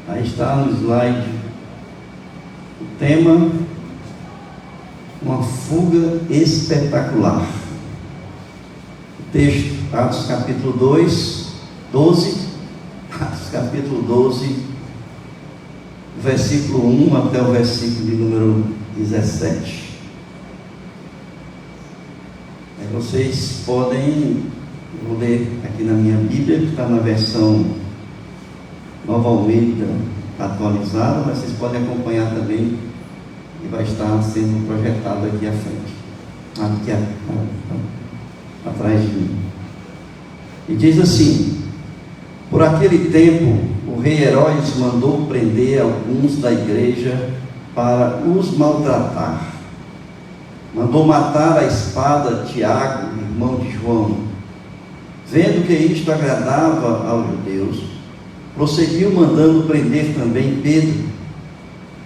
Aí está no slide o tema: uma fuga espetacular. O texto, Atos capítulo 12, Atos capítulo 12, versículo 1 até o versículo de número 17. Vocês podem, vou ler aqui na minha Bíblia, que está na versão Nova Almeida atualizada, mas vocês podem acompanhar também, e vai estar sendo projetado aqui à frente, atrás de mim. E diz assim: por aquele tempo, o rei Herodes mandou prender alguns da igreja para os maltratar. Mandou matar à espada Tiago, irmão de João. Vendo que isto agradava aos judeus, prosseguiu mandando prender também Pedro.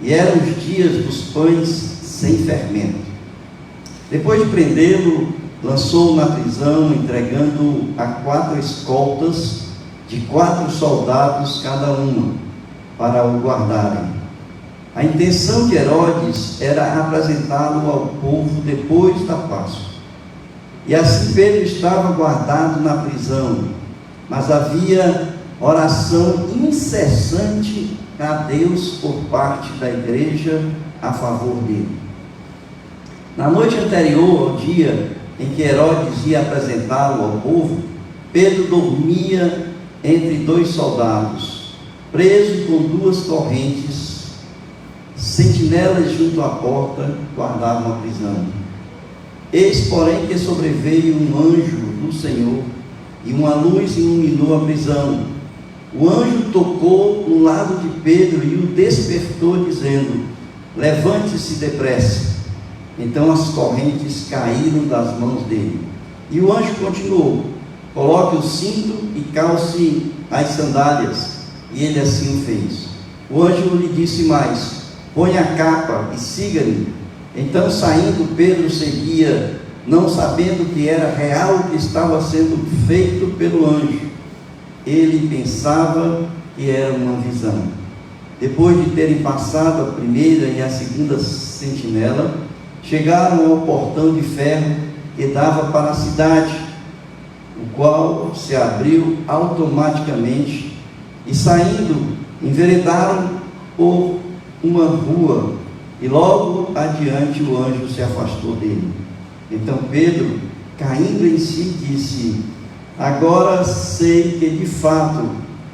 E eram os dias dos pães sem fermento. Depois de prendê-lo, lançou-o na prisão, entregando-o a 4 escoltas de 4 soldados cada uma, para o guardarem. A intenção de Herodes era apresentá-lo ao povo depois da Páscoa. E assim Pedro estava guardado na prisão, mas havia oração incessante a Deus por parte da igreja a favor dele. Na noite anterior ao dia em que Herodes ia apresentá-lo ao povo, Pedro dormia entre 2 soldados, preso com 2 correntes. Sentinelas junto à porta guardavam a prisão. Eis, porém, que sobreveio um anjo do Senhor, e uma luz iluminou a prisão. O anjo tocou no lado de Pedro e o despertou, dizendo: levante-se depressa. Então as correntes caíram das mãos dele. E o anjo continuou: coloque o cinto e calce as sandálias. E ele assim o fez. O anjo lhe disse mais: põe a capa e siga-me. Então, saindo, Pedro seguia, não sabendo que era real o que estava sendo feito pelo anjo. Ele pensava que era uma visão. Depois de terem passado a primeira e a segunda sentinela, chegaram ao portão de ferro que dava para a cidade, o qual se abriu automaticamente, e saindo, enveredaram por uma rua, e logo adiante o anjo se afastou dele. Então Pedro, caindo em si, disse: agora sei que de fato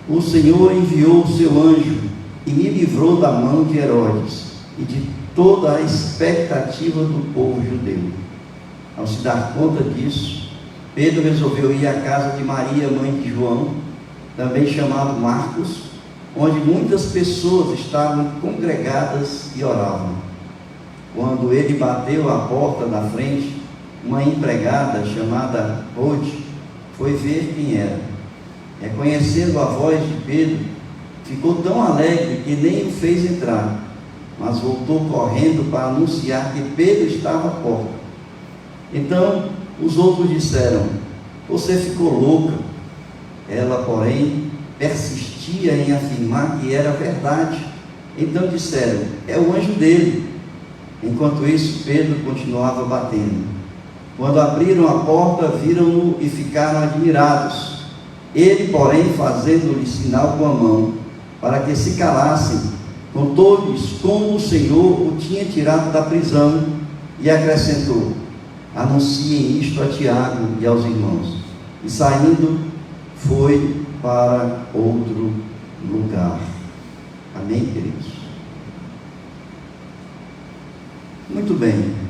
o Senhor enviou o seu anjo e me livrou da mão de Herodes e de toda a expectativa do povo judeu. Ao se dar conta disso, Pedro resolveu ir à casa de Maria, mãe de João, também chamado Marcos, onde muitas pessoas estavam congregadas e oravam. Quando ele bateu à porta da frente, uma empregada chamada Rode foi ver quem era. Reconhecendo a voz de Pedro, ficou tão alegre que nem o fez entrar, mas voltou correndo para anunciar que Pedro estava à porta. Então os outros disseram: você ficou louca. Ela, porém, persistia em afirmar que era verdade. Então disseram: é o anjo dele. Enquanto isso, Pedro continuava batendo. Quando abriram a porta, viram-no e ficaram admirados. Ele, porém, fazendo-lhe sinal com a mão, para que se calassem, contou-lhes como o Senhor o tinha tirado da prisão, e acrescentou: anunciem isto a Tiago e aos irmãos. E saindo, foi para outro lugar. Amém, queridos? Muito bem.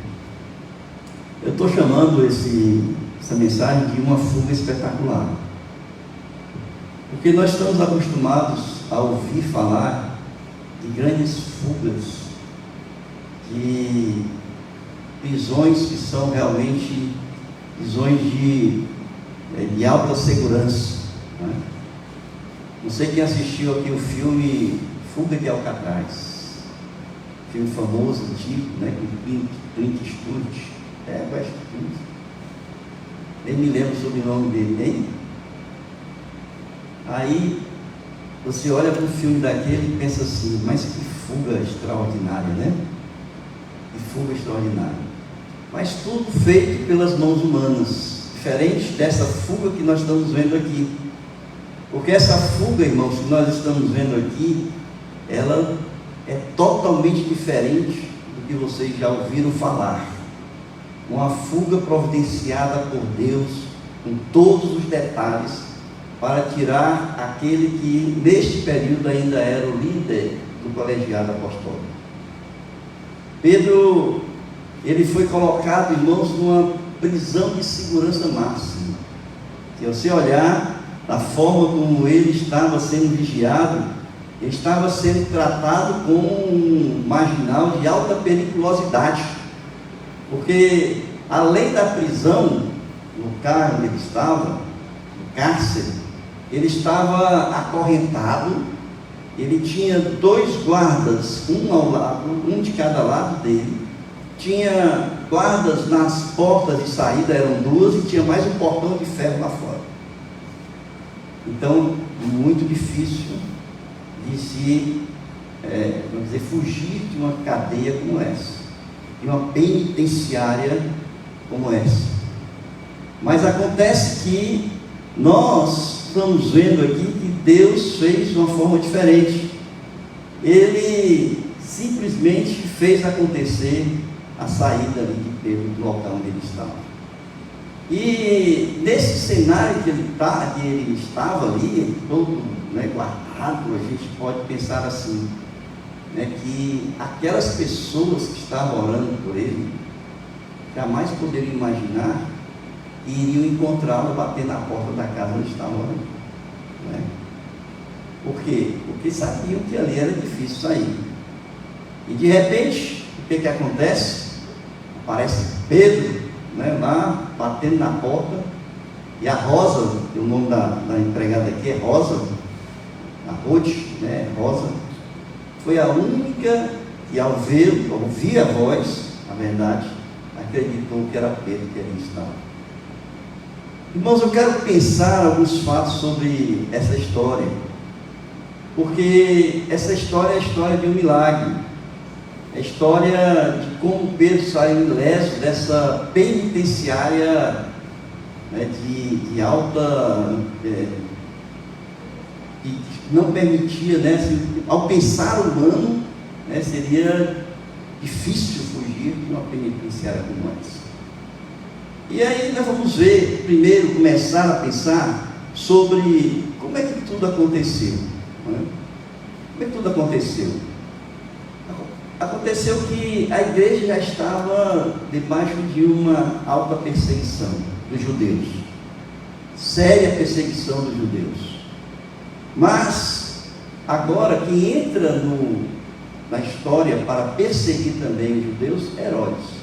Eu estou chamando essa mensagem de uma fuga espetacular, porque nós estamos acostumados a ouvir falar de grandes fugas, de prisões que são realmente prisões de alta segurança, né? Não sei quem assistiu aqui o filme Fuga de Alcatraz, filme famoso, antigo, né, com Clint Eastwood. Nem me lembro sobre o sobrenome dele, nem. Aí Você olha para um filme daquele e pensa assim, mas que fuga extraordinária, né? Que fuga extraordinária. Mas tudo feito pelas mãos humanas, diferente dessa fuga que nós estamos vendo aqui. Porque essa fuga, irmãos, que nós estamos vendo aqui, ela é totalmente diferente do que vocês já ouviram falar. Uma fuga providenciada por Deus, com todos os detalhes, para tirar aquele que neste período ainda era o líder do colegiado apostólico. Pedro, ele foi colocado, irmãos, numa prisão de segurança máxima. Se você olhar da forma como ele estava sendo vigiado, ele estava sendo tratado como um marginal de alta periculosidade, porque além da prisão, no lugar onde ele estava, no cárcere, ele estava acorrentado, ele tinha 2 guardas, um ao lado, um de cada lado dele, tinha guardas nas portas de saída, eram 2, e tinha mais um portão de ferro lá fora. Então, muito difícil de se, vamos dizer, fugir de uma cadeia como essa, de uma penitenciária como essa. Mas acontece que nós estamos vendo aqui que Deus fez de uma forma diferente. Ele simplesmente fez acontecer a saída ali de Pedro do local onde ele estava. E nesse cenário que ele estava ali, todo, né, guardado, a gente pode pensar assim, né, que aquelas pessoas que estavam orando por ele jamais poderiam imaginar que iriam encontrá-lo bater na porta da casa onde estava orando, né? Por quê? Porque sabiam que ali era difícil sair. E de repente, o que acontece? Aparece Pedro, né, lá batendo na porta, e a Rosa, o nome da empregada aqui é Rosa, a Ruth, né, Rosa, foi a única que ao ouvir a voz, na verdade, acreditou que era Pedro que ali estava. Irmãos, eu quero pensar alguns fatos sobre essa história, porque essa história é a história de um milagre. A história de como Pedro saiu ileso dessa penitenciária, né, de alta, que não permitia, né, ao pensar humano, né, seria difícil fugir de uma penitenciária como essa. E aí nós vamos ver, primeiro, começar a pensar sobre como é que tudo aconteceu, né? Como é que tudo aconteceu? Aconteceu que a igreja já estava debaixo de uma alta perseguição dos judeus, séria perseguição dos judeus. Mas agora quem entra na história para perseguir também os judeus é Herodes.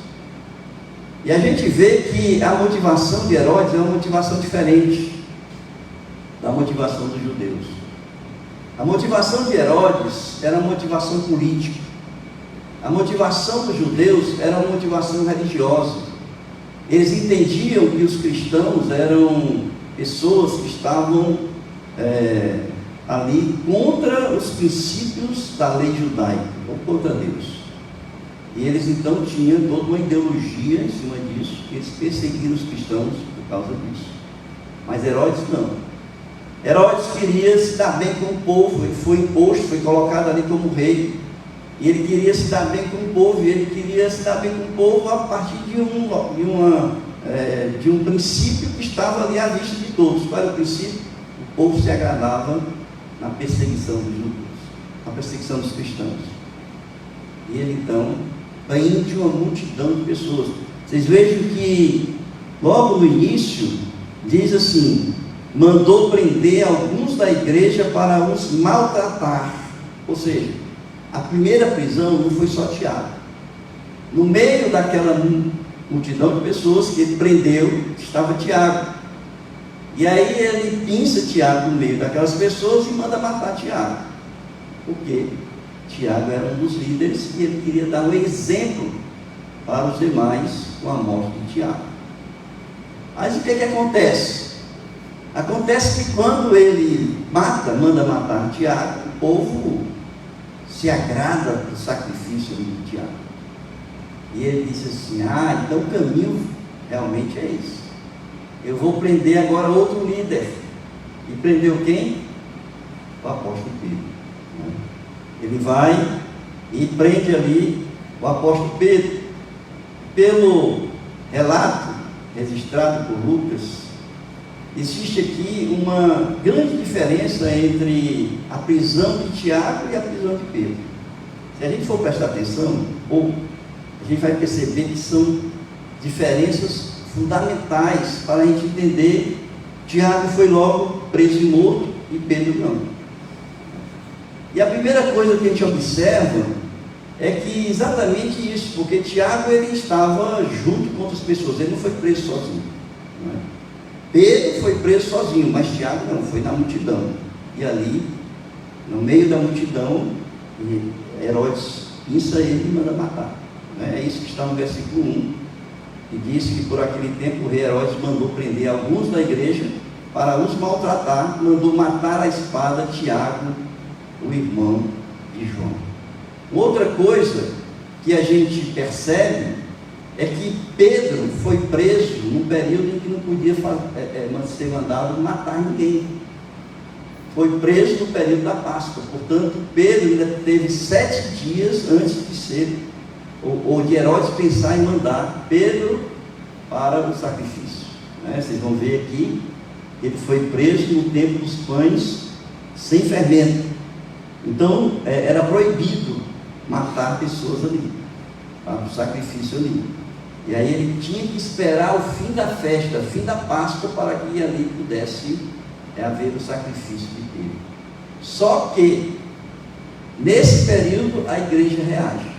E a gente vê que a motivação de Herodes é uma motivação diferente da motivação dos judeus. A motivação de Herodes era uma motivação política. A motivação dos judeus era uma motivação religiosa. Eles entendiam que os cristãos eram pessoas que estavam ali contra os princípios da lei judaica, ou contra Deus. E eles então tinham toda uma ideologia em cima disso, que eles perseguiram os cristãos por causa disso. Mas Herodes não. Herodes queria se dar bem com o povo, ele foi imposto, foi colocado ali como rei. E ele queria se dar bem com o povo, e ele queria se dar bem com o povo a partir de um princípio que estava ali à vista de todos. Qual era o princípio? O povo se agradava na perseguição dos judeus, na perseguição dos cristãos. E ele então prende uma multidão de pessoas. Vocês vejam que logo no início diz assim: mandou prender alguns da igreja para os maltratar. Ou seja, a primeira prisão não foi só Tiago. No meio daquela multidão de pessoas que ele prendeu, estava Tiago. E aí ele pinça Tiago no meio daquelas pessoas e manda matar Tiago. Por quê? Tiago era um dos líderes e ele queria dar um exemplo para os demais com a morte de Tiago. Mas o que acontece? Acontece que quando ele manda matar Tiago, o povo se agrada do sacrifício de Tiago. E ele disse assim: então o caminho realmente é esse. Eu vou prender agora outro líder. E prendeu quem? O apóstolo Pedro. Ele vai e prende ali o apóstolo Pedro. Pelo relato registrado por Lucas, existe aqui uma grande diferença entre a prisão de Tiago e a prisão de Pedro. Se a gente for prestar atenção, a gente vai perceber que são diferenças fundamentais para a gente entender. Tiago foi logo preso e morto e Pedro não. E a primeira coisa que a gente observa é que exatamente isso, porque Tiago ele estava junto com outras pessoas, ele não foi preso sozinho, não é? Pedro foi preso sozinho, mas Tiago não, foi na multidão. E ali, no meio da multidão, Herodes pinça ele e manda matar. É isso que está no versículo 1. E diz que por aquele tempo o rei Herodes mandou prender alguns da igreja para os maltratar, mandou matar à espada Tiago, o irmão de João. Outra coisa que a gente percebe é que Pedro foi preso num período em que não podia ser mandado matar ninguém. Foi preso no período da Páscoa. Portanto, Pedro ainda teve 7 dias antes de ser, ou de Herodes pensar em mandar Pedro para o sacrifício. Vocês vão ver aqui, ele foi preso no tempo dos pães sem fermento. Então, era proibido matar pessoas ali, para o sacrifício ali. E aí ele tinha que esperar o fim da festa, o fim da Páscoa, para que ali pudesse haver o sacrifício de Pedro. Só que, nesse período, a igreja reage.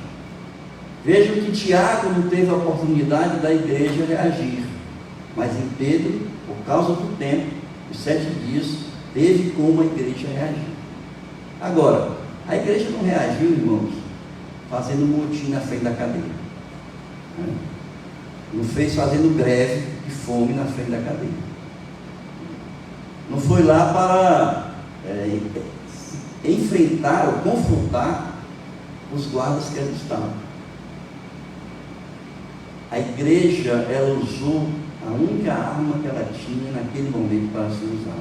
Vejam que Tiago não teve a oportunidade da igreja reagir, mas em Pedro, por causa do tempo, os 7 dias, teve como a igreja reagir. Agora, a igreja não reagiu, irmãos, fazendo motim na frente da cadeia. Não fez fazendo greve de fome na frente da cadeia. Não foi lá para enfrentar ou confrontar os guardas que ali estavam. A igreja, ela usou a única arma que ela tinha naquele momento para se usar.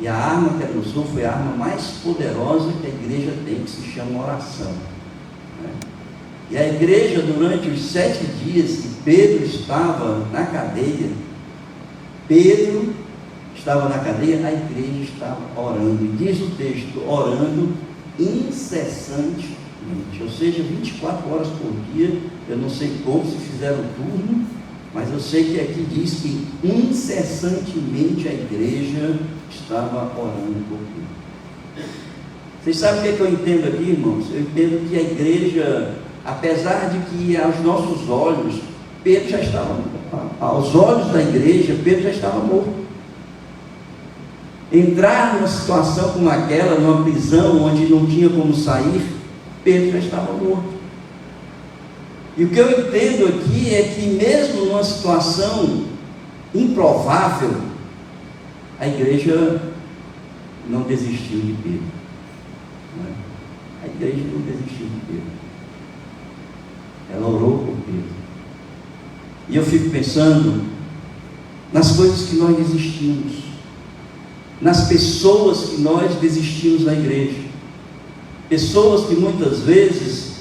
E a arma que ela usou foi a arma mais poderosa que a igreja tem, que se chama oração. E a igreja, durante os 7 dias que Pedro estava na cadeia, a igreja estava orando. E diz o texto, orando incessantemente, ou seja, 24 horas por dia. Eu não sei como se fizeram turno, mas eu sei que aqui diz que incessantemente a igreja estava orando por Pedro. Vocês sabem o que eu entendo aqui, irmãos? Eu entendo que a igreja, apesar de que aos nossos olhos, Pedro já estava, aos olhos da igreja, Pedro já estava morto. Entrar numa situação como aquela, numa prisão onde não tinha como sair, Pedro já estava morto. E o que eu entendo aqui é que mesmo numa situação improvável, a igreja não desistiu de Pedro. A igreja não desistiu de Pedro. Ela orou por Pedro. E eu fico pensando nas coisas que nós desistimos, nas pessoas que nós desistimos na igreja, pessoas que muitas vezes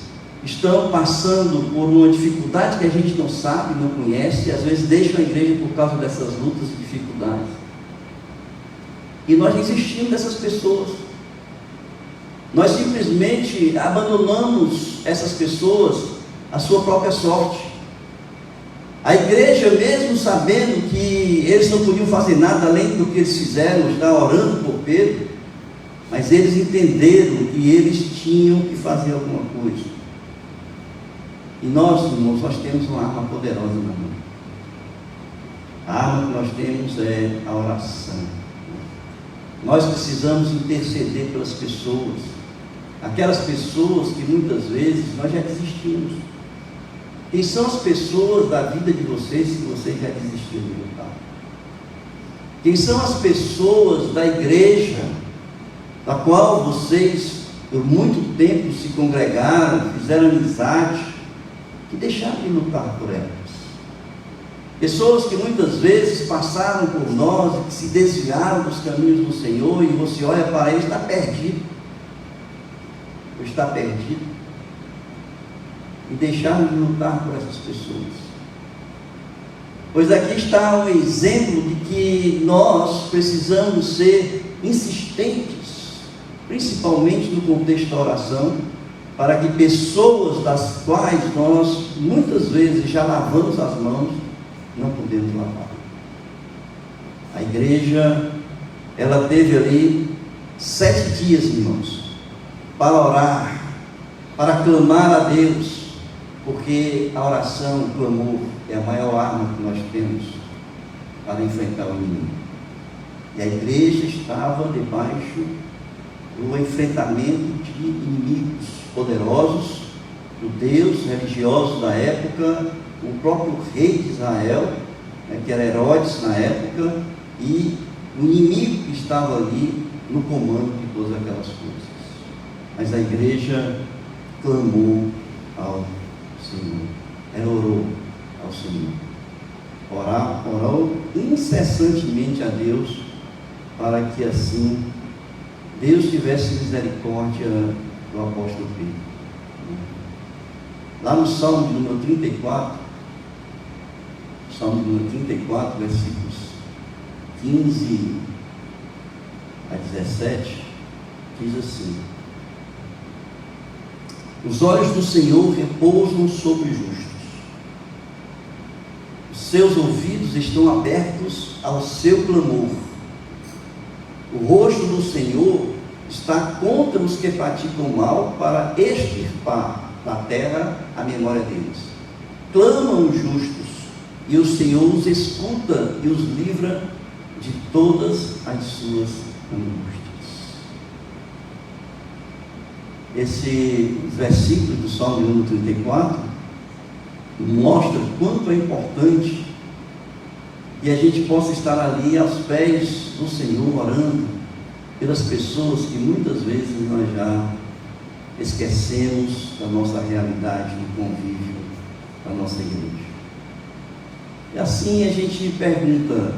estão passando por uma dificuldade que a gente não sabe, não conhece, e às vezes deixam a igreja por causa dessas lutas e dificuldades. E nós desistimos dessas pessoas. Nós simplesmente abandonamos essas pessoas à sua própria sorte. A igreja, mesmo sabendo que eles não podiam fazer nada além do que eles fizeram, estar orando por Pedro, mas eles entenderam que eles tinham que fazer alguma coisa. E nós, irmãos, nós temos uma arma poderosa na mão. A arma que nós temos é a oração. Nós precisamos interceder pelas pessoas, aquelas pessoas que muitas vezes nós já desistimos. Quem são as pessoas da vida de vocês que vocês já desistiram de lutar? Quem são as pessoas da igreja, da qual vocês por muito tempo se congregaram, fizeram amizade, que deixaram de lutar por elas? Pessoas que muitas vezes passaram por nós e que se desviaram dos caminhos do Senhor, e você olha para ele e está perdido. Está perdido. E deixaram de lutar por essas pessoas. Pois aqui está um exemplo de que nós precisamos ser insistentes, principalmente no contexto da oração, para que pessoas das quais nós muitas vezes já lavamos as mãos, não podemos lavar. A igreja, ela teve ali 7 dias, irmãos, para orar, para clamar a Deus, porque a oração, o clamor, é a maior arma que nós temos para enfrentar o inimigo. E a igreja estava debaixo do enfrentamento de inimigos poderosos, judeus, religiosos da época, o próprio rei de Israel, que era Herodes na época, e o inimigo que estava ali no comando de todas aquelas coisas. Mas a igreja clamou ao Senhor, ela orou ao Senhor, orou incessantemente a Deus, para que assim Deus tivesse misericórdia do apóstolo Pedro. Lá no Salmo de número 34, Salmo de número 34, versículos 15 a 17, diz assim: os olhos do Senhor repousam sobre os justos, os seus ouvidos estão abertos ao seu clamor. O rosto do Senhor está contra os que praticam mal, para extirpar da terra a memória deles. Clamam os justos, e o Senhor os escuta e os livra de todas as suas angústias. Esse versículo do Salmo número 34 mostra o quanto é importante que a gente possa estar ali aos pés do Senhor, orando pelas pessoas que muitas vezes nós já esquecemos da nossa realidade, do convívio da nossa igreja. E assim a gente pergunta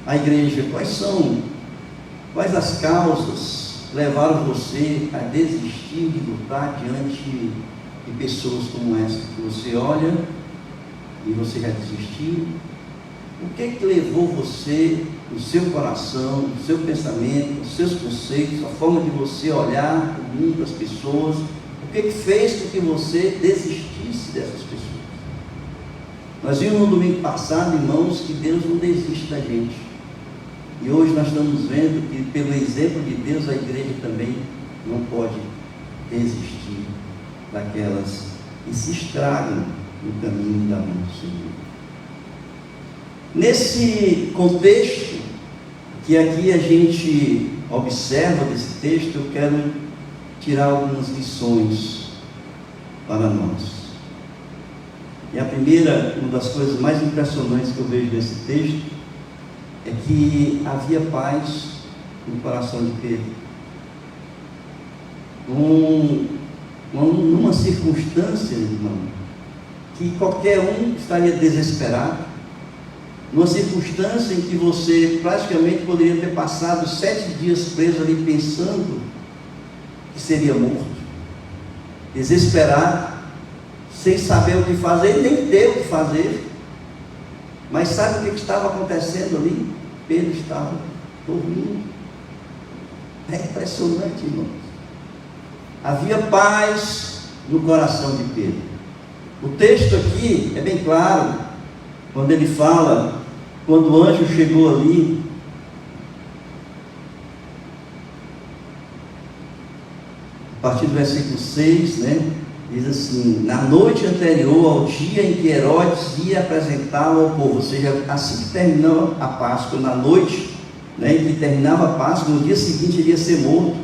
à igreja: quais as causas levaram você a desistir de lutar diante de pessoas como essa, que você olha e você já desistiu? O que levou você, o seu coração, o seu pensamento, os seus conceitos, a forma de você olhar o mundo, as pessoas, o que fez com que você desistisse dessas pessoas? Nós vimos no domingo passado, irmãos, que Deus não desiste da gente. E hoje nós estamos vendo que, pelo exemplo de Deus, a igreja também não pode desistir daquelas que se estragam no caminho da mão do Senhor. Nesse contexto que aqui a gente observa desse texto, eu quero tirar algumas lições para nós. E a primeira, uma das coisas mais impressionantes que eu vejo nesse texto, é que havia paz no coração de Pedro. Numa circunstância, irmão, que qualquer um estaria desesperado, numa circunstância em que você praticamente poderia ter passado 7 dias preso ali pensando que seria morto, desesperado, sem saber o que fazer, nem ter o que fazer. Mas sabe o que estava acontecendo ali? Pedro estava dormindo. É impressionante, irmãos. Havia paz no coração de Pedro. O texto aqui é bem claro, quando ele fala, quando o anjo chegou ali, a partir do versículo 6, né? Diz assim: na noite anterior ao dia em que Herodes ia apresentá-lo ao povo, ou seja, assim que terminou a Páscoa, na noite, né, em que terminava a Páscoa, no dia seguinte ele ia ser morto,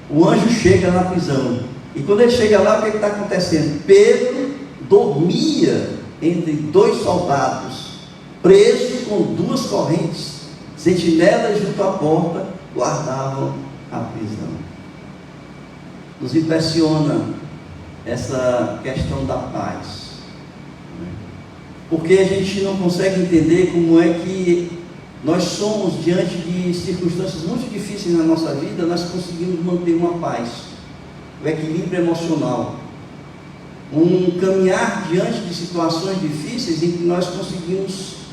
o anjo chega na prisão. E quando ele chega lá, o que está acontecendo? Pedro dormia entre 2 soldados, preso com 2 correntes, Sentinelas junto à porta guardavam a prisão. Nos impressiona essa questão da paz, porque a gente não consegue entender como é que nós somos, diante de circunstâncias muito difíceis na nossa vida, nós conseguimos manter uma paz, o equilíbrio emocional, um caminhar diante de situações difíceis em que nós conseguimos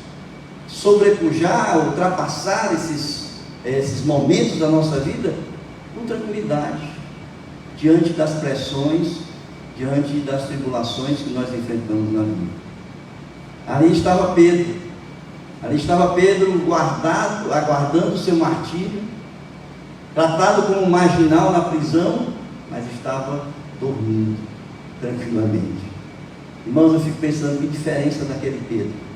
sobrepujar, ultrapassar esses momentos da nossa vida com tranquilidade, diante das pressões, diante das tribulações que nós enfrentamos na vida. Ali estava Pedro guardado, aguardando o seu martírio, tratado como marginal na prisão, mas estava dormindo tranquilamente. Irmãos, eu fico pensando que diferença daquele Pedro.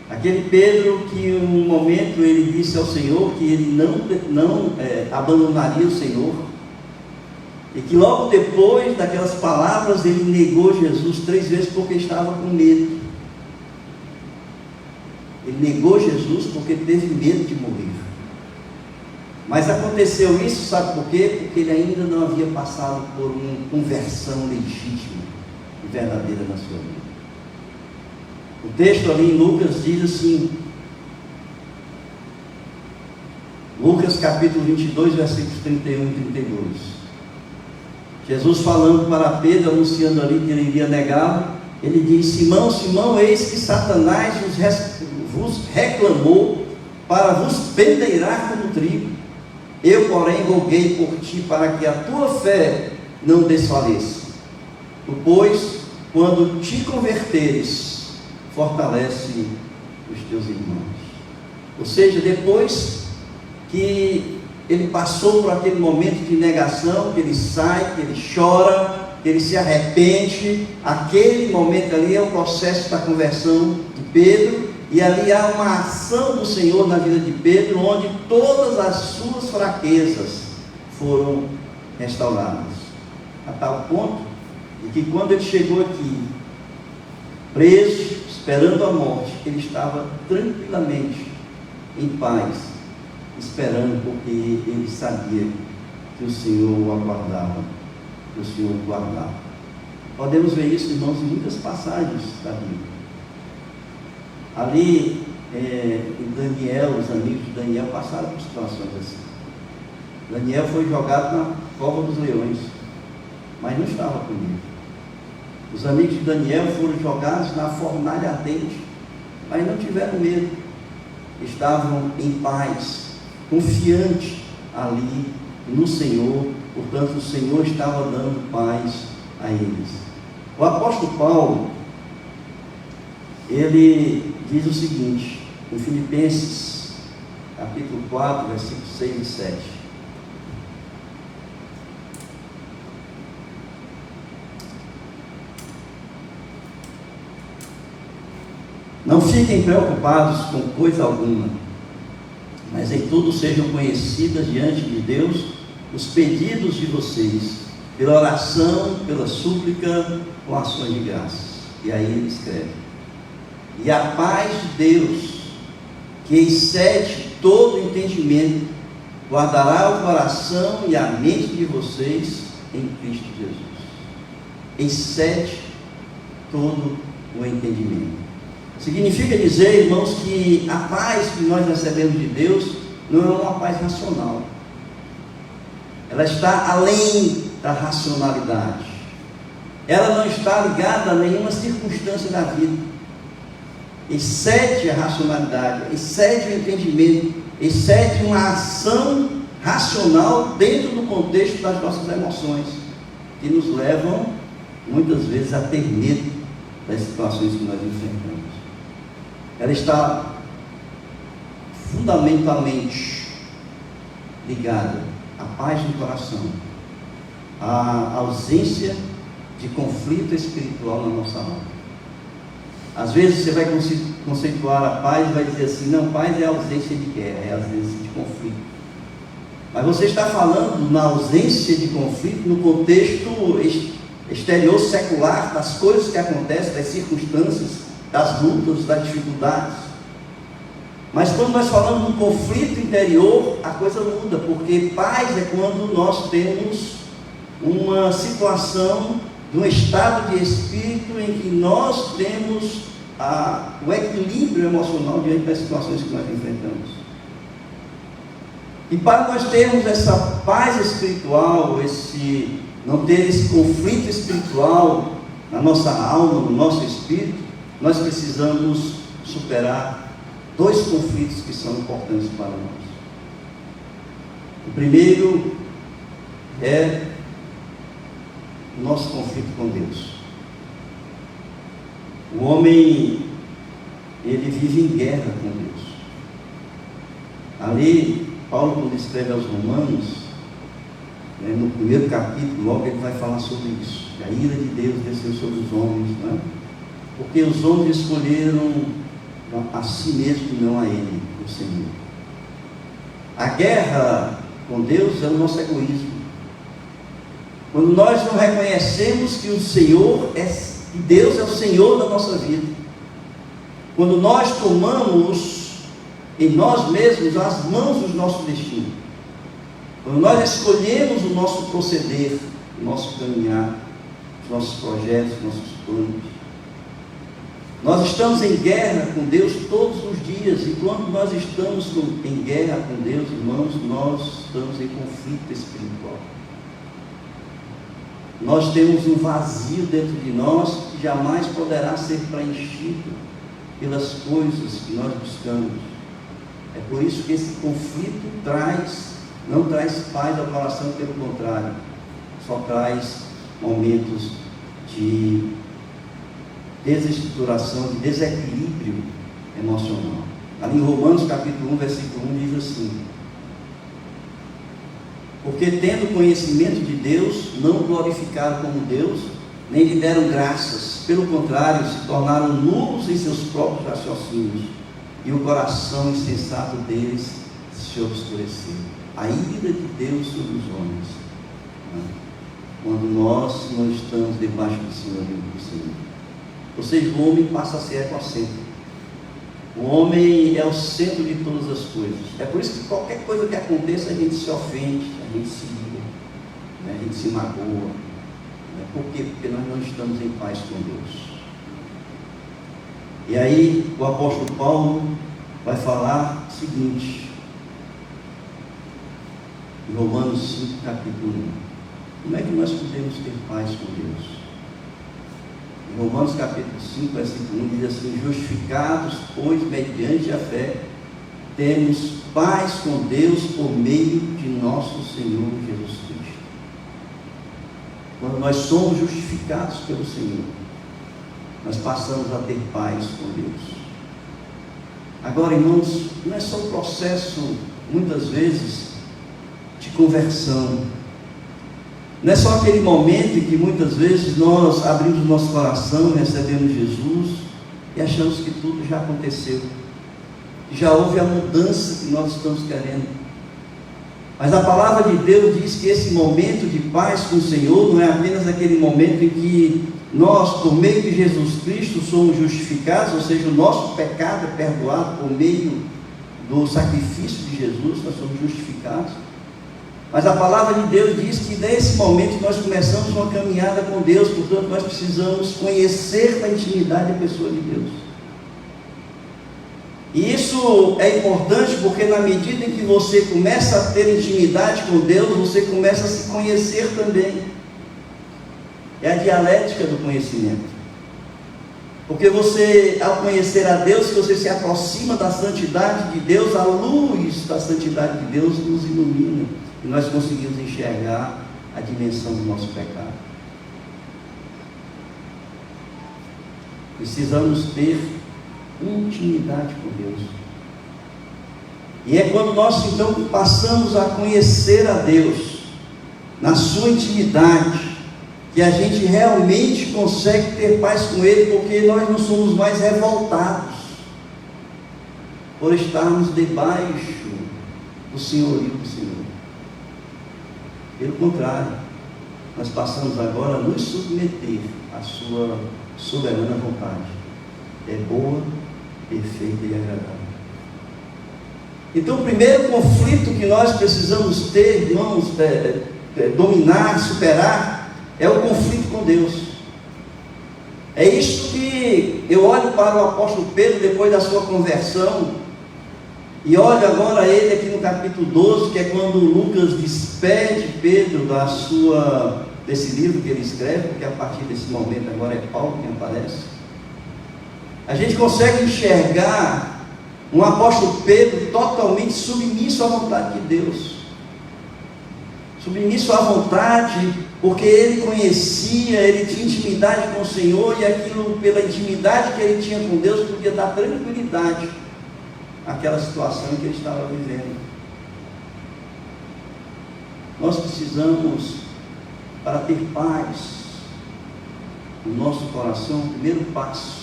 Aquele Pedro que em um momento ele disse ao Senhor que ele não abandonaria o Senhor, e que logo depois daquelas palavras ele negou Jesus 3 vezes porque estava com medo. Ele negou Jesus porque teve medo de morrer. Mas aconteceu isso, sabe por quê? Porque ele ainda não havia passado por uma conversão legítima e verdadeira na sua vida. O texto ali em Lucas diz assim, Lucas capítulo 22, versículos 31 e 32. Jesus falando para Pedro, anunciando ali que ele iria negá-lo, ele diz: Simão, Simão, eis que Satanás vos reclamou para vos pendeirar como trigo. Eu, porém, roguei por ti para que a tua fé não desfaleça. Tu, pois, quando te converteres, fortalece os teus irmãos. Ou seja, depois que ele passou por aquele momento de negação, que ele sai, que ele chora, que ele se arrepende, aquele momento ali é o processo da conversão de Pedro, e ali há uma ação do Senhor na vida de Pedro, onde todas as suas fraquezas foram restauradas, a tal ponto de que quando ele chegou aqui, preso, esperando a morte, ele estava tranquilamente em paz, esperando, porque ele sabia que o Senhor o aguardava, que o Senhor o guardava. Podemos ver isso, irmãos, em muitas passagens da Bíblia. Ali em Daniel, os amigos de Daniel passaram por situações assim. Daniel foi jogado na cova dos leões, mas não estava com medo. Os amigos de Daniel foram jogados na fornalha ardente, mas não tiveram medo. Estavam em paz, confiantes ali no Senhor. Portanto, o Senhor estava dando paz a eles. O apóstolo Paulo, ele diz o seguinte, em Filipenses, capítulo 4, versículos 6 e 7. Não fiquem preocupados com coisa alguma, mas em tudo sejam conhecidas diante de Deus os pedidos de vocês, pela oração, pela súplica, com ações de graças. E aí ele escreve: e a paz de Deus, que excede todo entendimento, guardará o coração e a mente de vocês em Cristo Jesus. Excede todo o entendimento. Significa dizer, irmãos, que a paz que nós recebemos de Deus não é uma paz racional. Ela está além da racionalidade. Ela não está ligada a nenhuma circunstância da vida. Excede a racionalidade, excede o entendimento, excede uma ação racional dentro do contexto das nossas emoções, que nos levam, muitas vezes, a ter medo das situações que nós enfrentamos. Ela está fundamentalmente ligada à paz do coração, à ausência de conflito espiritual na nossa alma. Às vezes você vai conceituar a paz e vai dizer assim: não, paz é a ausência de guerra, é a ausência de conflito. Mas você está falando na ausência de conflito no contexto exterior, secular, das coisas que acontecem, das circunstâncias, das lutas, das dificuldades. Mas quando nós falamos de um conflito interior, a coisa muda, porque paz é quando nós temos uma situação, de um estado de espírito em que nós temos o equilíbrio emocional diante das situações que nós enfrentamos. E para nós termos essa paz espiritual, não ter esse conflito espiritual na nossa alma, no nosso espírito, nós precisamos superar 2 conflitos que são importantes para nós. O primeiro é o nosso conflito com Deus. O homem, ele vive em guerra com Deus. Ali, Paulo, quando escreve aos Romanos, no primeiro capítulo, logo ele vai falar sobre isso, que a ira de Deus desceu sobre os homens, porque os homens escolheram a si mesmo e não a Ele, o Senhor. A guerra com Deus é o nosso egoísmo. Quando nós não reconhecemos que que Deus é o Senhor da nossa vida, quando nós tomamos em nós mesmos as mãos do nosso destino, quando nós escolhemos o nosso proceder, o nosso caminhar, os nossos projetos, os nossos planos, nós estamos em guerra com Deus todos os dias, e quando nós estamos em guerra com Deus, irmãos, nós estamos em conflito espiritual. Nós temos um vazio dentro de nós que jamais poderá ser preenchido pelas coisas que nós buscamos. É por isso que esse conflito não traz paz ao coração, pelo contrário, só traz momentos de desestruturação, de desequilíbrio emocional. Ali em Romanos capítulo 1, versículo 1 diz assim: porque tendo conhecimento de Deus, não glorificaram como Deus, nem lhe deram graças, pelo contrário, se tornaram nulos em seus próprios raciocínios, e o coração insensato deles se obscureceu. A ira de Deus sobre os homens, quando nós não estamos debaixo do senhorio do Senhor. Ou seja, o homem passa a ser egocêntrico. O homem é o centro de todas as coisas. É por isso que qualquer coisa que aconteça, a gente se ofende, a gente se ira, a gente se magoa. Por quê? Porque nós não estamos em paz com Deus. E aí o apóstolo Paulo vai falar o seguinte, em Romanos 5, capítulo 1. Como é que nós podemos ter paz com Deus? Em Romanos capítulo 5, versículo 1 diz assim: justificados, pois, mediante a fé, temos paz com Deus por meio de nosso Senhor Jesus Cristo. Quando nós somos justificados pelo Senhor, nós passamos a ter paz com Deus. Agora, irmãos, não é só um processo, muitas vezes, de conversão. Não é só aquele momento em que muitas vezes nós abrimos o nosso coração, recebemos Jesus e achamos que tudo já aconteceu, que já houve a mudança que nós estamos querendo. Mas a palavra de Deus diz que esse momento de paz com o Senhor não é apenas aquele momento em que nós, por meio de Jesus Cristo, somos justificados, ou seja, o nosso pecado é perdoado por meio do sacrifício de Jesus, nós somos justificados. Mas a palavra de Deus diz que nesse momento nós começamos uma caminhada com Deus, portanto nós precisamos conhecer na intimidade a pessoa de Deus. E isso é importante porque na medida em que você começa a ter intimidade com Deus, você começa a se conhecer também. É a dialética do conhecimento. Porque você, ao conhecer a Deus, você se aproxima da santidade de Deus, a luz da santidade de Deus nos ilumina. E nós conseguimos enxergar a dimensão do nosso pecado. Precisamos ter intimidade com Deus. E é quando nós então passamos a conhecer a Deus, na sua intimidade, que a gente realmente consegue ter paz com Ele, porque nós não somos mais revoltados por estarmos debaixo do senhorio do Senhor. Pelo contrário, nós passamos agora a nos submeter à sua soberana vontade. É boa, perfeita e agradável. Então, o primeiro conflito que nós precisamos ter, irmãos, dominar, superar, é o conflito com Deus. É isso que eu olho para o apóstolo Pedro depois da sua conversão, e olho agora ele aqui no capítulo 12, que é quando Lucas despede Pedro desse livro que ele escreve, porque a partir desse momento agora é Paulo quem aparece. A gente consegue enxergar um apóstolo Pedro totalmente submisso à vontade de Deus, submisso à vontade, porque ele conhecia, ele tinha intimidade com o Senhor, e aquilo, pela intimidade que ele tinha com Deus, podia dar tranquilidade àquela situação que ele estava vivendo. Nós precisamos, para ter paz no nosso coração, o primeiro passo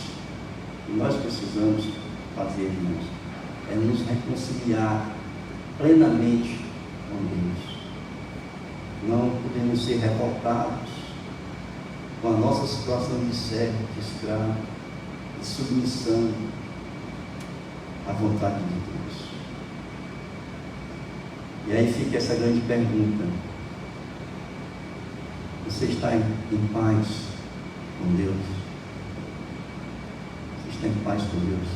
que nós precisamos fazer, irmãos, é nos reconciliar plenamente com Deus. Não podemos ser revoltados com a nossa situação de servo, de escravo, de submissão à vontade de Deus. E aí fica essa grande pergunta: você está em paz com Deus? Você está em paz com Deus?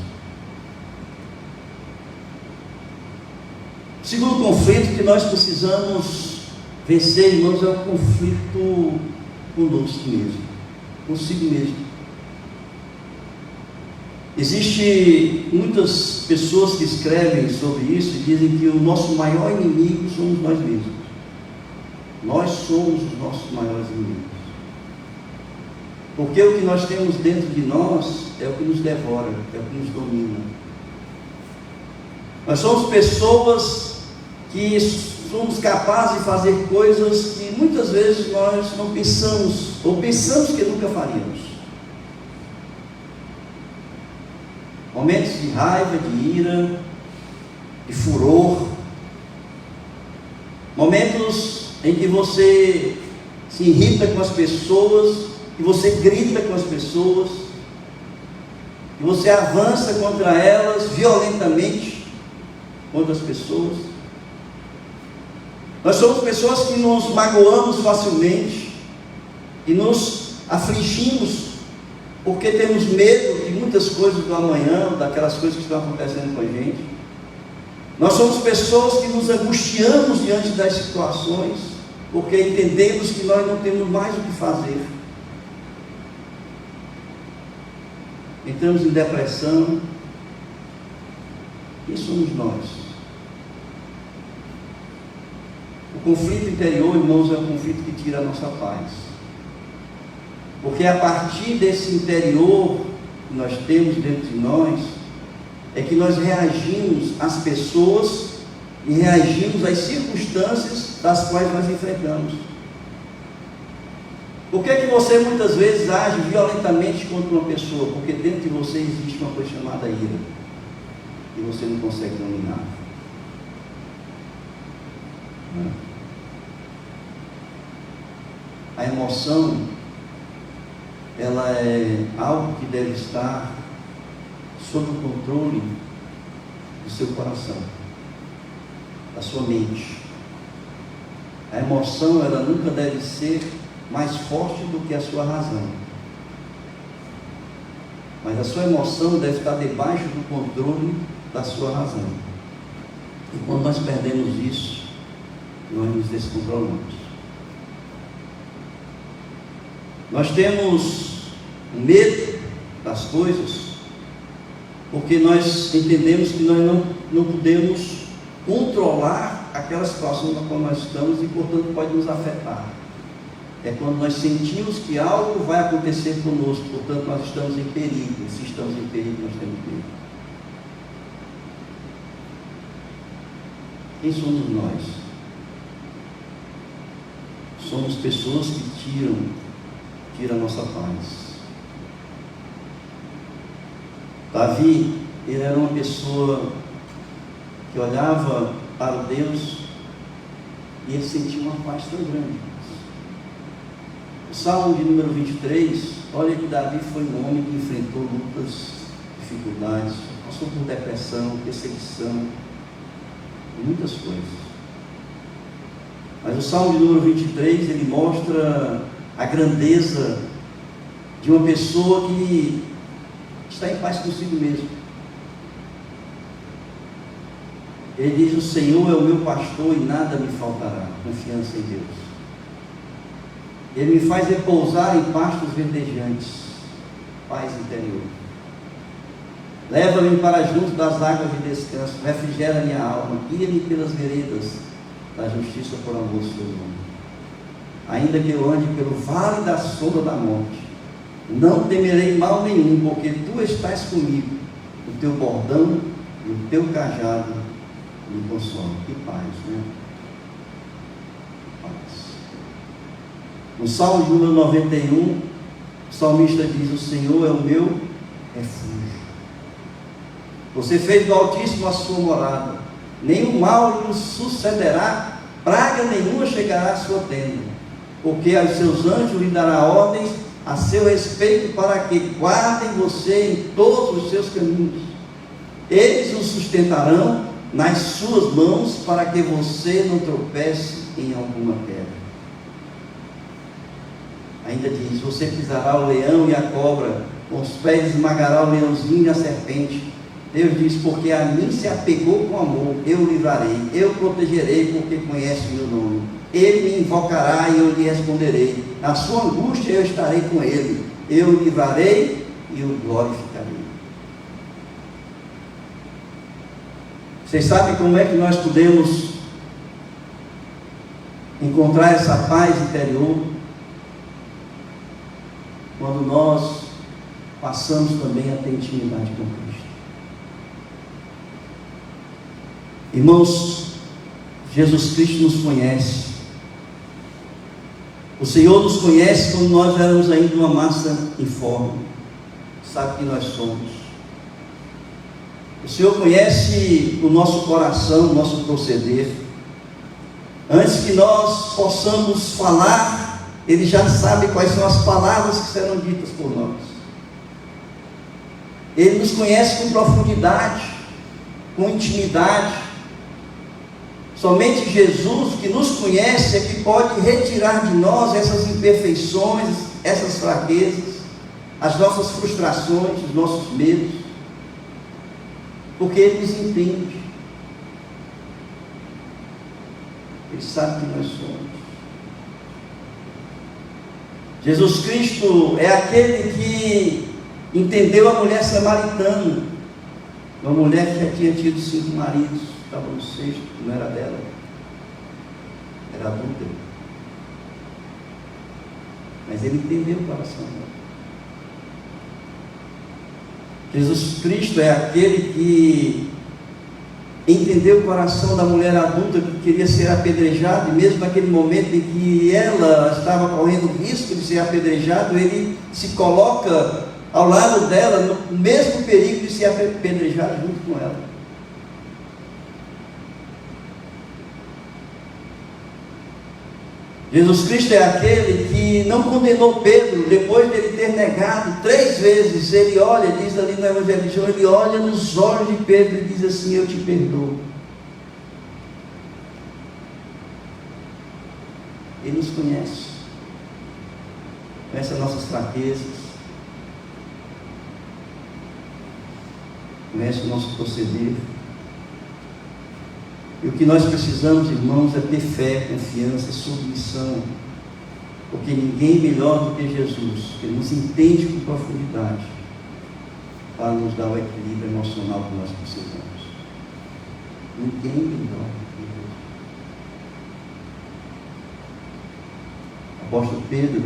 O segundo conflito que nós precisamos vencer, irmãos, é o conflito conosco mesmo, consigo mesmo. Existem muitas pessoas que escrevem sobre isso e dizem que o nosso maior inimigo somos nós mesmos. Nós somos os nossos maiores inimigos. Porque o que nós temos dentro de nós é o que nos devora, é o que nos domina. Nós somos pessoas que somos capazes de fazer coisas que muitas vezes nós não pensamos, ou pensamos que nunca faríamos. Momentos de raiva, de ira, de furor, momentos em que você se irrita com as pessoas, que você grita com as pessoas, que você avança contra elas violentamente, contra as pessoas. Nós somos pessoas que nos magoamos facilmente, e nos afligimos, porque temos medo de muitas coisas do amanhã, daquelas coisas que estão acontecendo com a gente. Nós somos pessoas que nos angustiamos diante das situações, porque entendemos que nós não temos mais o que fazer. Entramos em depressão. Quem somos nós? O conflito interior, irmãos, é um conflito que tira a nossa paz. Porque a partir desse interior que nós temos dentro de nós, é que nós reagimos às pessoas e reagimos às circunstâncias das quais nós enfrentamos. Por que você muitas vezes age violentamente contra uma pessoa? Porque dentro de você existe uma coisa chamada ira, e você não consegue dominar. A emoção, ela é algo que deve estar sob o controle do seu coração, da sua mente. A emoção, ela nunca deve ser mais forte do que a sua razão, mas a sua emoção deve estar debaixo do controle da sua razão. E quando nós perdemos isso, nós nos descontrolamos. Nós temos medo das coisas, porque nós entendemos que nós não podemos controlar aquela situação na qual nós estamos, e portanto pode nos afetar. É quando nós sentimos que algo vai acontecer conosco, portanto nós estamos em perigo. E se estamos em perigo, nós temos medo. Quem somos nós? Somos pessoas que tiram a nossa paz. Davi, ele era uma pessoa que olhava para o Deus e ele sentia uma paz tão grande. O Salmo de número 23, olha que Davi foi um homem que enfrentou lutas, dificuldades, passou por depressão, perseguição, muitas coisas. Mas o Salmo de número 23, ele mostra a grandeza de uma pessoa que está em paz consigo mesmo. Ele diz: o Senhor é o meu pastor e nada me faltará. Confiança em Deus. Ele me faz repousar em pastos verdejantes. Paz interior. Leva-me para junto das águas de descanso. Refrigera minha alma. Guia-me pelas veredas da justiça por amor do seu nome. Ainda que eu ande pelo vale da sombra da morte, não temerei mal nenhum, porque tu estás comigo. O teu bordão e o teu cajado me consolam. Que paz, né? Paz. No Salmo de número 91, o salmista diz: o Senhor é o meu refúgio. Você fez do Altíssimo a sua morada. Nenhum mal lhe sucederá, praga nenhuma chegará à sua tenda, porque aos seus anjos lhe dará ordens a seu respeito, para que guardem você em todos os seus caminhos. Eles o sustentarão nas suas mãos, para que você não tropece em alguma pedra. Ainda diz: você pisará o leão e a cobra, com os pés esmagará o leãozinho e a serpente. Deus diz: porque a mim se apegou com amor, eu o livrarei, eu o protegerei, porque conhece o meu nome. Ele me invocará e eu lhe responderei. Na sua angústia eu estarei com ele, eu o livrarei e o glorificarei. Vocês sabem como é que nós podemos encontrar essa paz interior? Quando nós passamos também a ter intimidade com Cristo. Irmãos, Jesus Cristo nos conhece. O Senhor nos conhece quando nós éramos ainda uma massa informe. Sabe quem nós somos. O Senhor conhece o nosso coração, o nosso proceder. Antes que nós possamos falar, Ele já sabe quais são as palavras que serão ditas por nós. Ele nos conhece com profundidade, com intimidade. Somente Jesus, que nos conhece, é que pode retirar de nós essas imperfeições, essas fraquezas, as nossas frustrações, os nossos medos, porque Ele nos entende. Ele sabe quem nós somos. Jesus Cristo é aquele que entendeu a mulher samaritana, uma mulher que já tinha tido 5 maridos. Estava no 6º, não era dela, era adúltera. Mas ele entendeu o coração dela. Jesus Cristo é aquele que entendeu o coração da mulher adulta que queria ser apedrejada, e mesmo naquele momento em que ela estava correndo risco de ser apedrejada, ele se coloca ao lado dela, no mesmo perigo de ser apedrejado junto com ela. Jesus Cristo é aquele que não condenou Pedro, depois de ele ter negado 3 vezes. Ele olha, diz ali no Evangelho de João, ele olha nos olhos de Pedro e diz assim: eu te perdoo. Ele nos conhece, conhece as nossas fraquezas, conhece o nosso proceder. E o que nós precisamos, irmãos, é ter fé, confiança, submissão, porque ninguém melhor do que Jesus, que nos entende com profundidade, para nos dar o equilíbrio emocional que nós precisamos. Ninguém melhor do que Jesus. O apóstolo Pedro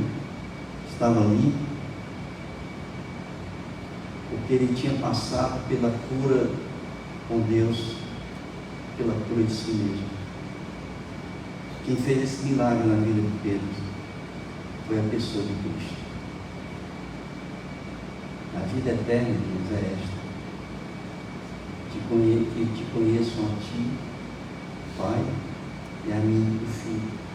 estava ali porque ele tinha passado pela cura com Deus, pela cura de si mesmo. Quem fez esse milagre na vida de Pedro foi a pessoa de Cristo. A vida eterna, Deus, é esta: que te conheçam a ti, Pai, e a mim, o Filho.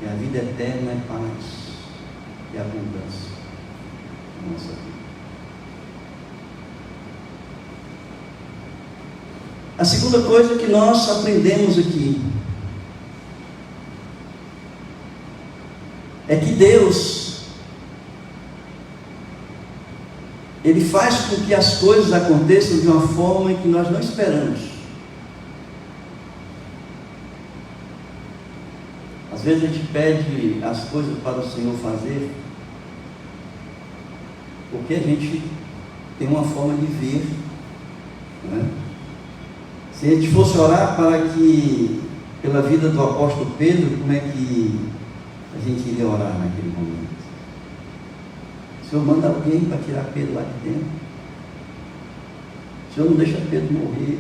E a vida eterna é paz e abundância na nossa vida. A segunda coisa que nós aprendemos aqui é que Deus, Ele faz com que as coisas aconteçam de uma forma que nós não esperamos. Às vezes a gente pede as coisas para o Senhor fazer, porque a gente tem uma forma de ver, né? Se a gente fosse orar pela vida do apóstolo Pedro, como é que a gente iria orar naquele momento? O Senhor manda alguém para tirar Pedro lá de dentro. O Senhor não deixa Pedro morrer,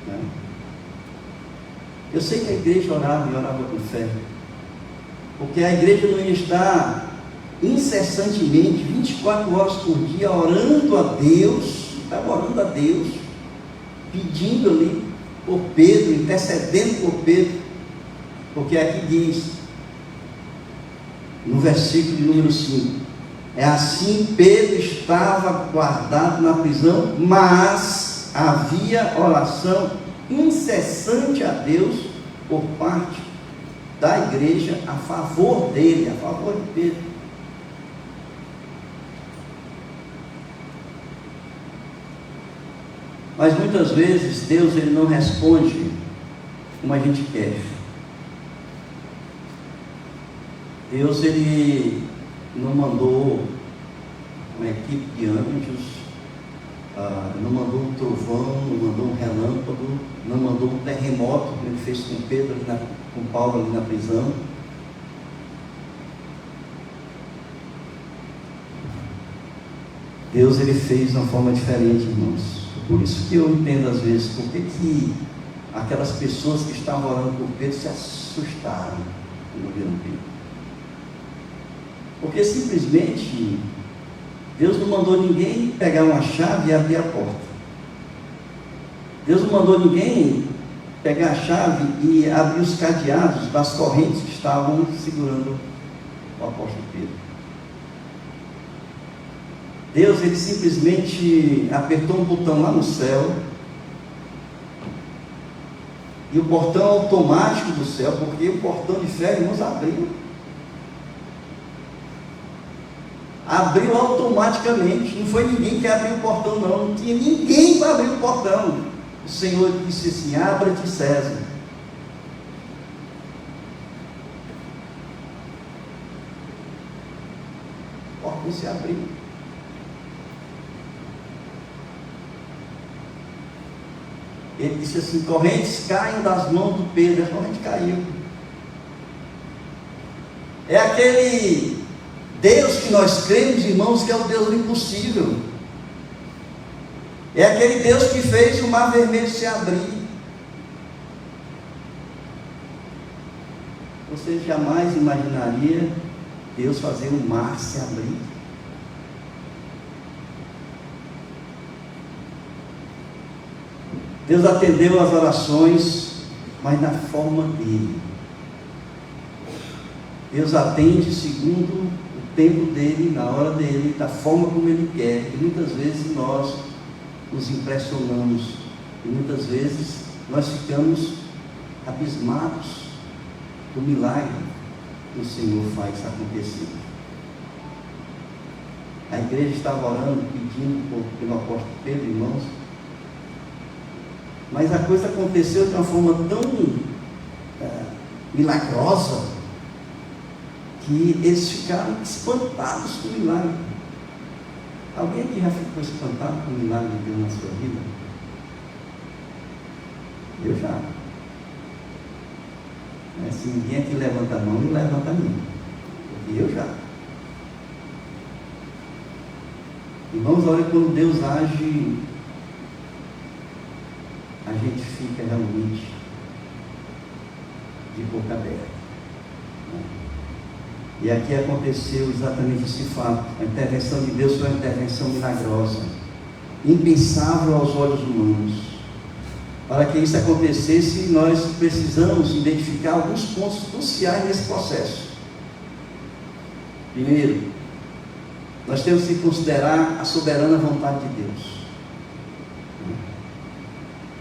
né? Eu sei que a igreja orava e orava com fé, porque a igreja não ia estar incessantemente, 24 horas por dia, orando a Deus, estava orando a Deus, pedindo ali por Pedro, intercedendo por Pedro, porque aqui diz, no versículo de número 5, é assim: Pedro estava guardado na prisão, mas havia oração incessante a Deus por parte da igreja a favor dele, a favor de Pedro. Mas muitas vezes Deus, Ele não responde como a gente quer. Deus, Ele não mandou uma equipe de anjos, não mandou um trovão, não mandou um relâmpago, não mandou um terremoto, como Ele fez com Pedro, com Paulo ali na prisão. Deus, Ele fez de uma forma diferente, irmãos. Por isso que eu entendo às vezes por que aquelas pessoas que estavam orando por Pedro se assustaram quando viram Pedro. Porque simplesmente Deus não mandou ninguém pegar uma chave e abrir a porta. Deus não mandou ninguém pegar a chave e abrir os cadeados das correntes que estavam segurando o apóstolo Pedro. Deus, Ele simplesmente apertou um botão lá no céu, e o portão automático do céu, porque o portão de ferro, irmãos, abriu automaticamente. Não foi ninguém que abriu o portão, não tinha ninguém para abrir o portão. O Senhor disse assim: abra-te, César. O portão se abriu. Ele disse assim: correntes caem das mãos do Pedro. A corrente caiu. É aquele Deus que nós cremos, irmãos, que é o Deus do impossível. É aquele Deus que fez o mar vermelho se abrir. Você jamais imaginaria Deus fazer o mar se abrir. Deus atendeu as orações, mas na forma dele. Deus atende segundo o tempo dele, na hora dele, da forma como ele quer. E muitas vezes nós nos impressionamos, e muitas vezes nós ficamos abismados do milagre que o Senhor faz acontecer. A igreja estava orando, pedindo pelo apóstolo Pedro, irmãos, mas a coisa aconteceu de uma forma tão milagrosa, que eles ficaram espantados com o milagre. Alguém aqui já ficou espantado com o milagre de Deus na sua vida? Eu já. Se ninguém aqui levanta a mão, não levanta a mim, porque eu já. Irmãos, olha, quando Deus age, a gente fica realmente de boca aberta. E aqui aconteceu exatamente esse fato. A intervenção de Deus foi uma intervenção milagrosa, impensável aos olhos humanos. Para que isso acontecesse, nós precisamos identificar alguns pontos cruciais nesse processo. Primeiro, nós temos que considerar a soberana vontade de Deus.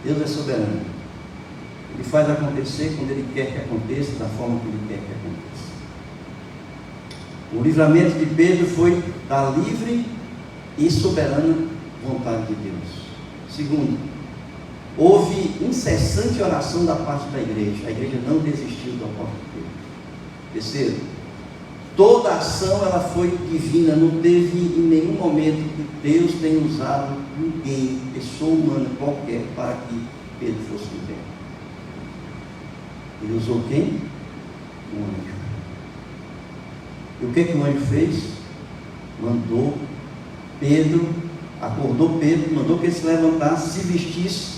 Deus é soberano. Ele faz acontecer quando Ele quer que aconteça, da forma que Ele quer que aconteça. O livramento de Pedro foi da livre e soberana vontade de Deus. Segundo, houve incessante oração da parte da igreja. A igreja não desistiu do apóstolo Pedro. Terceiro, toda a ação ela foi divina. Não teve em nenhum momento que Deus tenha usado ninguém, pessoa humana qualquer, para que Pedro fosse liberto. Ele usou quem? Um anjo. E o que o anjo fez? Mandou Pedro, acordou Pedro, mandou que ele se levantasse, se vestisse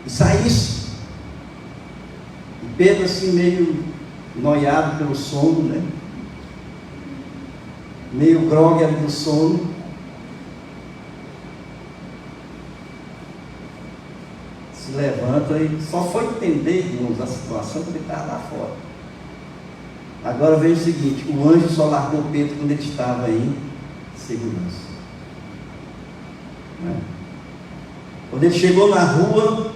e saísse. E Pedro assim meio noiado pelo sono, né? Meio grogue ali do sono. Se levanta e só foi entender, irmãos, a situação quando ele estava lá fora. Agora veja o seguinte: o anjo só largou Pedro quando ele estava em segurança. Quando ele chegou na rua,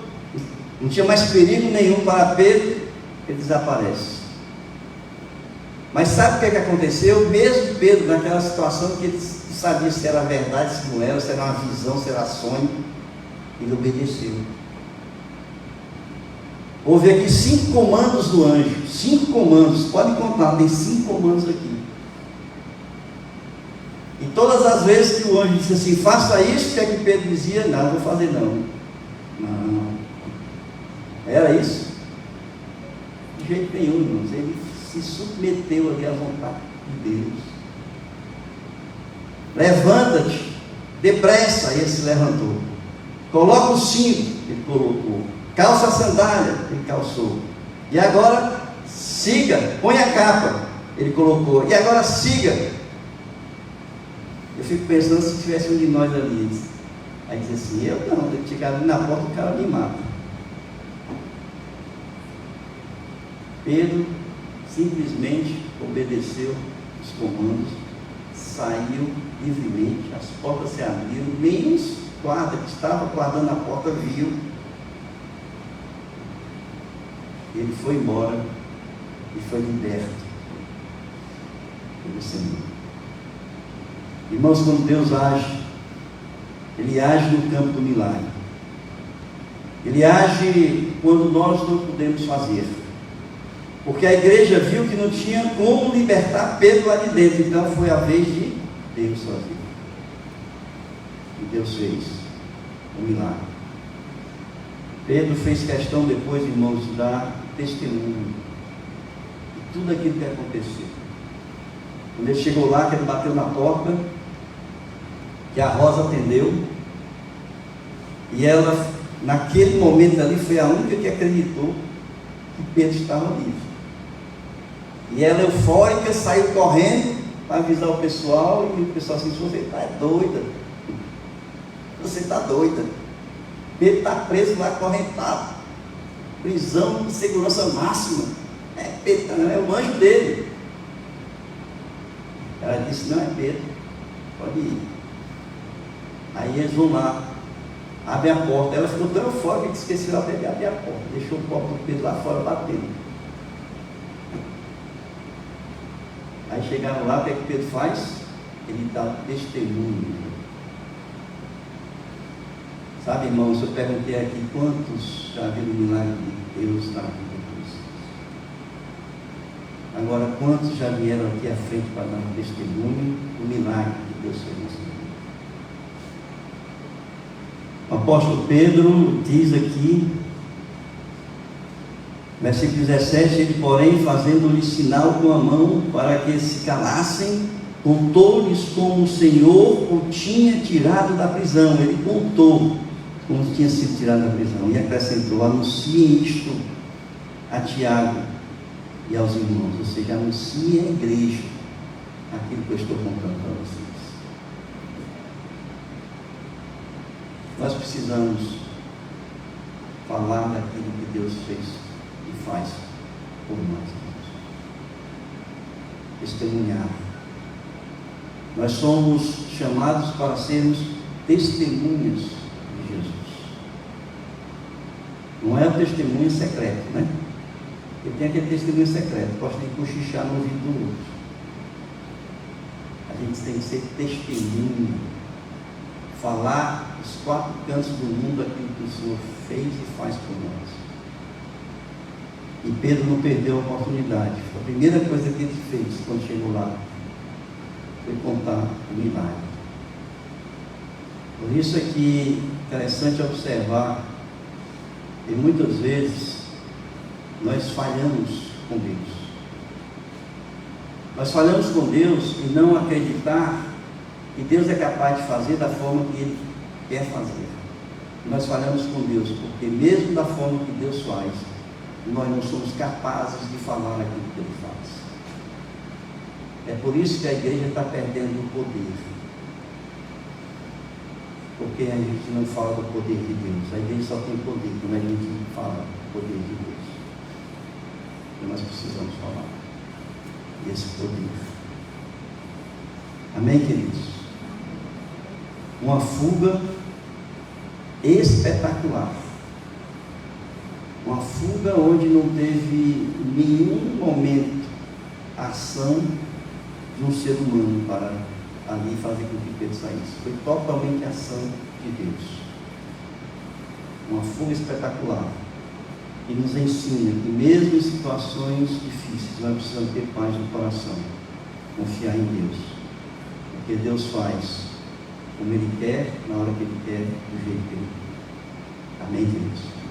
não tinha mais perigo nenhum para Pedro, ele desaparece. Mas sabe o que aconteceu? Mesmo Pedro, naquela situação que ele sabia se era verdade, se não era, se era uma visão, se era sonho, ele obedeceu. Houve aqui 5 comandos do anjo. 5 comandos, pode contar, tem 5 comandos aqui. E todas as vezes que o anjo disse assim, faça isso, o que é que Pedro dizia? Não, vou fazer não. Não. Era isso? De jeito nenhum, irmãos. Ele se submeteu ali à vontade de Deus. Levanta-te, depressa. Ele se levantou. Coloca o cinto, ele colocou. Calça a sandália, ele calçou. E agora, siga, põe a capa, ele colocou. E agora siga. Eu fico pensando se tivesse um de nós ali. Aí diz assim, eu não, eu chegar ali na porta, o cara me mata. Pedro simplesmente obedeceu os comandos, saiu livremente, as portas se abriram, nem os guardas que estavam guardando a porta viu. Ele foi embora e foi liberto pelo Senhor. Irmãos, quando Deus age, Ele age no campo do milagre. Ele age quando nós não podemos fazer. Porque a igreja viu que não tinha como libertar Pedro lá de dentro. Então foi a vez de Deus fazer. E Deus fez o milagre. Pedro fez questão depois, irmãos, de dar testemunho de tudo aquilo que aconteceu. Quando ele chegou lá, que ele bateu na porta, que a Rosa atendeu, e ela, naquele momento ali, foi a única que acreditou que Pedro estava livre. E ela, eufórica, saiu correndo para avisar o pessoal, e o pessoal assim, você está doida, você está doida. Pedro está preso lá, acorrentado, prisão de segurança máxima. Pedro não é o anjo dele. Ela disse, não é Pedro, pode ir. Aí eles vão lá, abrem a porta. Ela ficou tão eufórica que esqueceu até de abrir a porta, deixou o copo do Pedro lá fora batendo. Aí chegaram lá, o que é que Pedro faz? Ele dá testemunho. Sabe, irmãos, eu perguntei aqui quantos já viram o milagre de Deus na vida de vocês. Agora, quantos já vieram aqui à frente para dar um testemunho do milagre que Deus fez na sua vida? O apóstolo Pedro diz aqui, versículo 17, ele, porém, fazendo-lhe sinal com a mão para que se calassem, contou-lhes como o Senhor o tinha tirado da prisão. Ele contou como tinha sido tirado da prisão e acrescentou, anunciem isto a Tiago e aos irmãos, ou seja, anunciem à igreja aquilo que eu estou contando para vocês. Nós precisamos falar daquilo que Deus fez e faz por nós. Testemunhar. Nós somos chamados para sermos testemunhas de Jesus. Não é o testemunho secreto, né? Porque tem aquele testemunho secreto, gosta de cochichar no ouvido do outro. A gente tem que ser testemunha, falar os 4 cantos do mundo aquilo que o Senhor fez e faz por nós. E Pedro não perdeu a oportunidade. A primeira coisa que ele fez quando chegou lá foi contar o milagre. Por isso é que é interessante observar que muitas vezes nós falhamos com Deus. Nós falhamos com Deus e não acreditar que Deus é capaz de fazer da forma que Ele quer fazer. Nós falhamos com Deus porque mesmo da forma que Deus faz, nós não somos capazes de falar aquilo que Ele faz. É por isso que a igreja está perdendo o poder. Porque a gente não fala do poder de Deus. A igreja só tem poder quando a gente fala do poder de Deus. E nós precisamos falar desse poder. Amém, queridos? Uma fuga espetacular. Uma fuga onde não teve nenhum momento ação de um ser humano para ali fazer com que Pedro saísse. Foi totalmente ação de Deus. Uma fuga espetacular. E nos ensina que mesmo em situações difíceis, nós precisamos ter paz no coração. Confiar em Deus. Porque Deus faz como Ele quer, na hora que Ele quer, do jeito que Ele quer. Amém, Deus?